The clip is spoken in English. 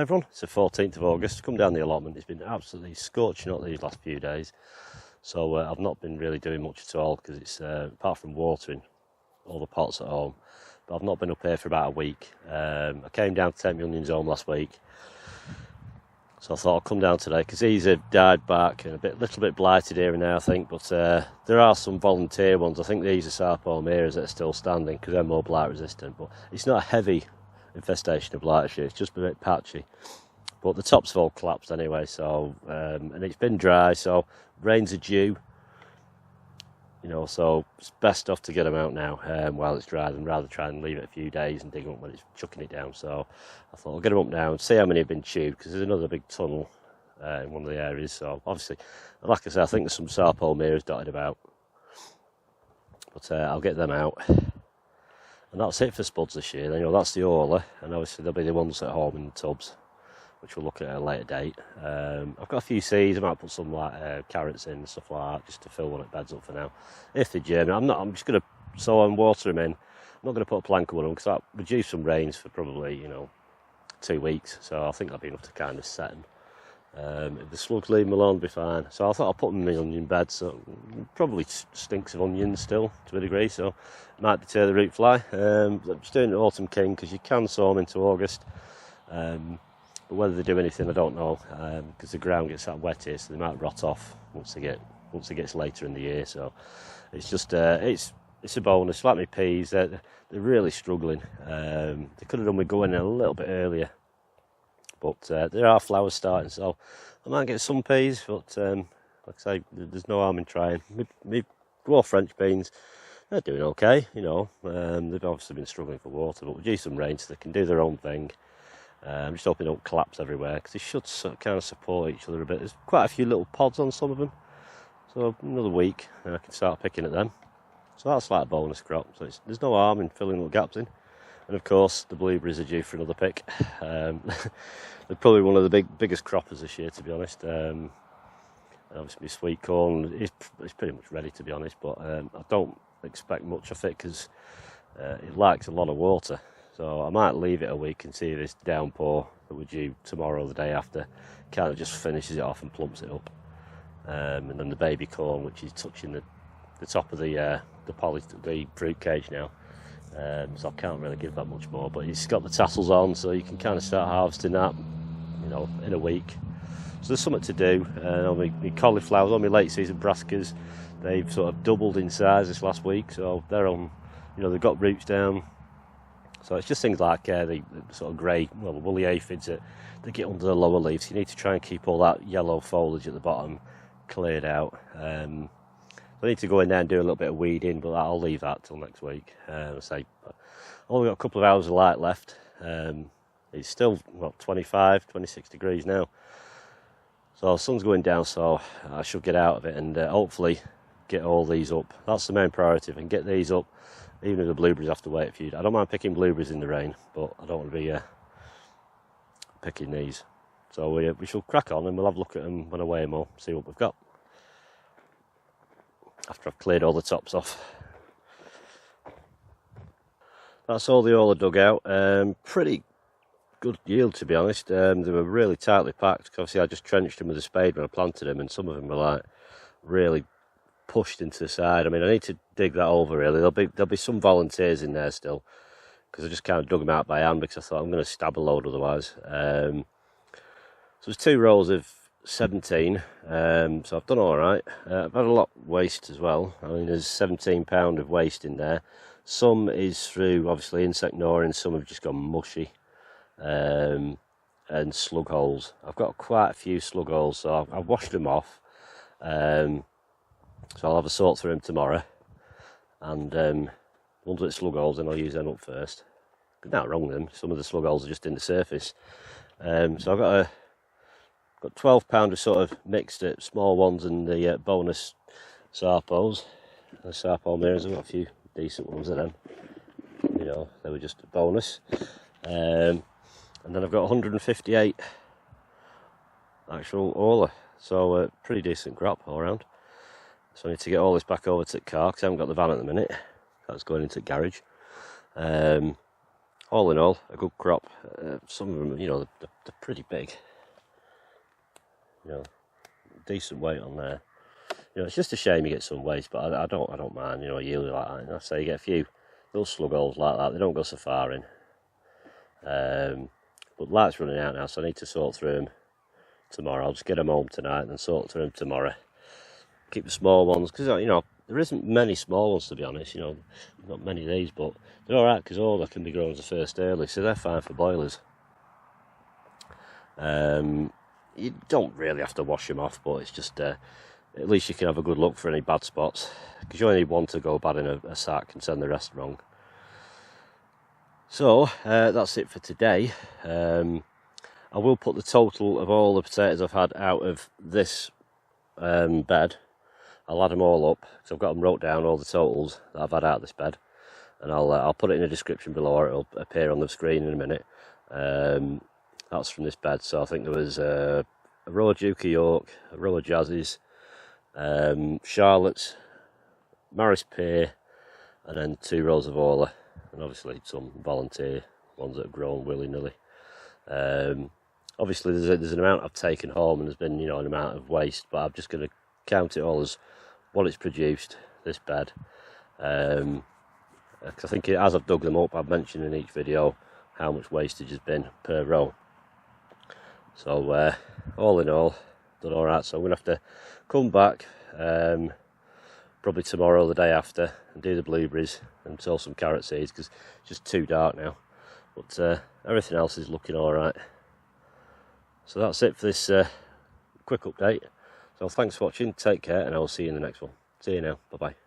Hi everyone, it's the 14th of August. Come down the allotment. It's been absolutely scorching hot these last few days, so I've not been really doing much at all because it's apart from watering all the pots at home, but I've not been up here for about a week. I came down to take my onions home last week, so I thought I'd come down today because these have died back and little bit blighted here and there, I think, but there are some volunteer ones. I think these are Sarpomeras that are still standing because they're more blight resistant, but it's not a heavy infestation of blight actually, it's just a bit patchy, but the tops have all collapsed anyway, so and it's been dry, so rains are due, you know, so it's best off to get them out now while it's dry than rather try and leave it a few days and dig them up when it's chucking it down. So I thought I'll get them up now and see how many have been chewed, because there's another big tunnel in one of the areas, so obviously, like I said, I think there's some Sarpomeras dotted about, but I'll get them out. And that's it for Spuds this year. You know, that's the Orla, and obviously there'll be the ones at home in the tubs, which we'll look at a later date. I've got a few seeds. I might put some like carrots in and stuff like that, just to fill one of the beds up for now. If they germinate, I'm just going to sow and water them in. I'm not going to put a plank on them because that reduce some rains for probably 2 weeks. So I think that'll be enough to kind of set them. If the slugs leave them alone, it'll be fine. So I thought I'll put them in the onion bed. So probably stinks of onions still to a degree. So might deter the root fly. I'm just doing an autumn king because you can sow them into August. But whether they do anything, I don't know, because the ground gets that wet here, so they might rot off once it gets later in the year. So it's just it's a bonus. Like my peas, they're really struggling. They could have done with going in a little bit earlier, but there are flowers starting, so I might get some peas. But like I say, there's no harm in trying. Me dwarf French beans, they're doing okay. You know, they've obviously been struggling for water, but with due some rain, so they can do their own thing. I'm just hoping they don't collapse everywhere because they should kind of support each other a bit. There's quite a few little pods on some of them, so another week and I can start picking at them. So that's like a bonus crop, so there's no harm in filling little gaps in. And of course the blueberries are due for another pick. They're probably one of the biggest croppers this year, to be honest. And obviously sweet corn is pretty much ready, to be honest, but I don't expect much of it because it likes a lot of water. So I might leave it a week and see this downpour that we're due tomorrow or the day after kind of just finishes it off and plumps it up. And then the baby corn, which is touching the top of the fruit cage now. So I can't really give that much more, but it's got the tassels on, so you can kind of start harvesting that, in a week. So there's something to do. My cauliflowers, all my late season brassicas, they've sort of doubled in size this last week, so they're on, they've got roots down. So it's just things like the sort of grey, the woolly aphids that get under the lower leaves. You need to try and keep all that yellow foliage at the bottom cleared out. I need to go in there and do a little bit of weeding, but I'll leave that till next week. I've only got a couple of hours of light left. It's still 26 degrees now. So the sun's going down, so I should get out of it and hopefully get all these up. That's the main priority. If I can get these up, even if the blueberries have to wait a few days. I don't mind picking blueberries in the rain, but I don't want to be picking these. So we shall crack on and we'll have a look at them when I weigh them all, see what we've got. After I've cleared all the tops off. That's all the Orla dug out. Pretty good yield, to be honest. They were really tightly packed. Obviously I just trenched them with a spade when I planted them, and some of them were like really pushed into the side. I mean, I need to dig that over really. There'll be some volunteers in there still, because I just kind of dug them out by hand because I thought I'm going to stab a load otherwise. So there's 2 rows of 17, so I've done all right. I've had a lot of waste as well. I mean, there's 17 pound of waste in there. Some is through obviously insect gnawing, some have just gone mushy, and slug holes. I've got quite a few slug holes, so I've washed them off. So I'll have a sort through them tomorrow, and ones with slug holes, then I'll use them up first. Not wrong with them, some of the slug holes are just in the surface. So I've got 12 pound of sort of mixed small ones and the bonus Sarpos. The Sarpomeras, I've got a few decent ones of them. They were just a bonus. And then I've got 158 actual Orla, so pretty decent crop all around. So I need to get all this back over to the car because I haven't got the van at the minute. That's going into the garage. all in all, a good crop. Some of them, you know, they're pretty big. You know, decent weight on there. You know, it's just a shame you get some waste, but I don't mind. You know, a yearly like that. And I say you get a few little slug holes like that. They don't go so far in. But light's running out now, so I need to sort through them tomorrow. I'll just get them home tonight and then sort through them tomorrow. Keep the small ones, because, you know, there isn't many small ones, to be honest. You know, not many of these, but they're all right because Orla can be grown as a first early, so they're fine for boilers. You don't really have to wash them off, but it's just at least you can have a good look for any bad spots, because you only need one to go bad in a sack and send the rest wrong. So that's it for today. I will put the total of all the potatoes I've had out of this bed. I'll add them all up, because I've got them wrote down, all the totals that I've had out of this bed, and I'll put it in the description below, or it'll appear on the screen in a minute. That's from this bed. So I think there was a row of Duke of York, a row of JAZZYs, Charlottes, Maris Pear, and then 2 rows of Orla, and obviously some volunteer ones that have grown willy-nilly. Obviously there's an amount I've taken home, and there's been, you know, an amount of waste, but I'm just going to count it all as what it's produced, this bed. Because I think as I've dug them up, I've mentioned in each video how much wastage has been per row. So all in all, done all right. So I'm going to have to come back probably tomorrow or the day after and do the blueberries and sow some carrot seeds, because it's just too dark now. But everything else is looking all right. So that's it for this quick update. So thanks for watching, take care, and I will see you in the next one. See you now, bye bye.